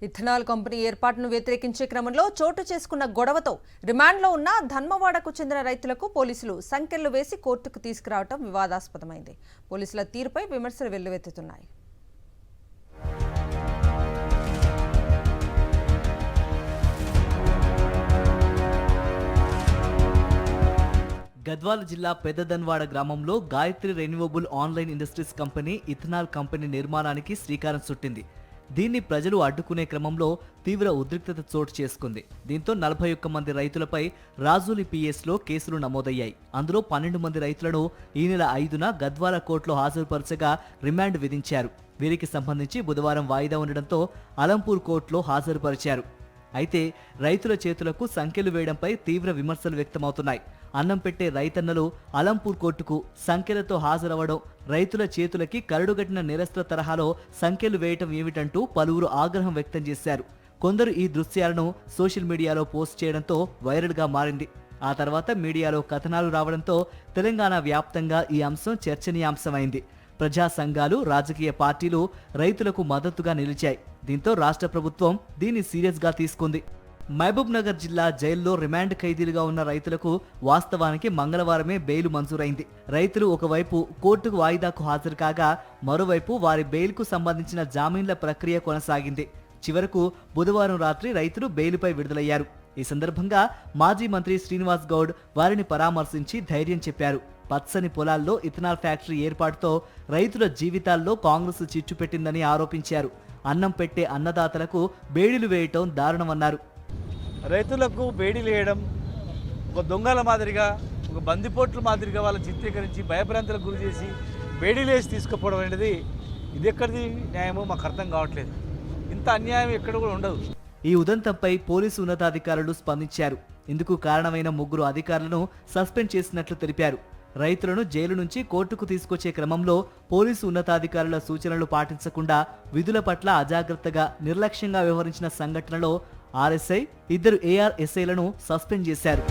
Ethanol company ఏర్పాటును వ్యతిరేకించే క్రమంలో చోటు చేసుకున్న గొడవతో రిమాండ్లో ఉన్న ధర్మవాడకు చెందిన రైతులకు పోలీసులు సంకెళ్లు వేసి కోర్టుకు తీసుకురావడం వివాదాస్పదమైంది. పోలీసుల తీరుపై విమర్శలు వెల్లువెత్తుతున్నాయి. గద్వాల జిల్లా పెద్దదన్వాడ గ్రామంలో Gayatri renewable online industries company ethanol company నిర్మాణానికి శ్రీకారం చుట్టింది. దీన్ని ప్రజలు అడ్డుకునే క్రమంలో తీవ్ర ఉద్రిక్తత చోటు చేసుకుంది. దీంతో 41 మంది రైతులపై రాజోలి పిఎస్లో కేసులు నమోదయ్యాయి. అందులో 12 మంది రైతులను ఈ నెల 5న గద్వాల కోర్టులో హాజరుపరచగా రిమాండ్ విధించారు. వీరికి సంబంధించి బుధవారం వాయిదా ఉండడంతో అలంపూర్ కోర్టులో హాజరుపరిచారు. అయితే రైతుల చేతులకు సంకెళ్లు వేయడంపై తీవ్ర విమర్శలు వ్యక్తమవుతున్నాయి. అన్నం పెట్టే రైతన్నలు అలంపూర్ కోర్టుకు సంకెళ్లతో హాజరవడం, రైతుల చేతులకి కరడుగట్టిన నేరస్తుల తరహాలో సంకెళ్లు వేయటం ఏమిటంటూ పలువురు ఆగ్రహం వ్యక్తం చేశారు. కొందరు ఈ దృశ్యాలను సోషల్ మీడియాలో పోస్ట్ చేయడంతో వైరల్గా మారింది. ఆ తర్వాత మీడియాలో కథనాలు రావడంతో తెలంగాణ వ్యాప్తంగా ఈ అంశం చర్చనీయాంశమైంది. ప్రజా సంఘాలు, రాజకీయ పార్టీలు రైతులకు మద్దతుగా నిలిచాయి. దీంతో రాష్ట్ర ప్రభుత్వం దీన్ని సీరియస్గా తీసుకుంది. మహబూబ్ నగర్ జిల్లా జైల్లో రిమాండ్ ఖైదీలుగా ఉన్న రైతులకు వాస్తవానికి మంగళవారమే బెయిల్ మంజూరైంది. రైతులు ఒకవైపు కోర్టుకు వాయిదాకు హాజరు కాగా, మరోవైపు వారి బెయిల్కు సంబంధించిన జామీన్ల ప్రక్రియ కొనసాగింది. చివరకు బుధవారం రాత్రి రైతులు బెయిలుపై విడుదలయ్యారు. ఈ సందర్భంగా మాజీ మంత్రి శ్రీనివాస్ గౌడ్ వారిని పరామర్శించి ధైర్యం చెప్పారు. పచ్చని పొలాల్లో ఇథనాల్ ఫ్యాక్టరీ ఏర్పాటుతో రైతుల జీవితాల్లో కాంగ్రెస్ చిచ్చు పెట్టిందని ఆరోపించారు. అన్నం పెట్టే అన్నదాతలకు బేడీలు వేయటం దారుణమన్నారు. రైతులకు బేడీలు వేయడం, ఒక దొంగల మాదిరిగా, ఒక బందిపోట్ల మాదిరిగా వాళ్ళని చిత్రీకరించి భయభ్రాంతులకు గురి చేసి బేడీలు వేసి తీసుకుపోవడం అనేది ఇది ఎక్కడిది న్యాయమో మాకు అర్థం కావట్లేదు. ఇంత అన్యాయం ఎక్కడ కూడా ఉండదు. ఈ ఉదంతంపై పోలీసు ఉన్నతాధికారులు స్పందించారు. ఇందుకు కారణమైన 3 అధికారులను సస్పెండ్ చేసినట్లు తెలిపారు. రైతులను జైలు నుంచి కోర్టుకు తీసుకొచ్చే క్రమంలో పోలీసు ఉన్నతాధికారుల సూచనలు పాటించకుండా విధుల పట్ల అజాగ్రత్తగా, నిర్లక్ష్యంగా వ్యవహరించిన సంఘటనలో ఆర్ఎస్ఐ, 2 ఏఆర్ఎస్ఐలను సస్పెండ్ చేశారు.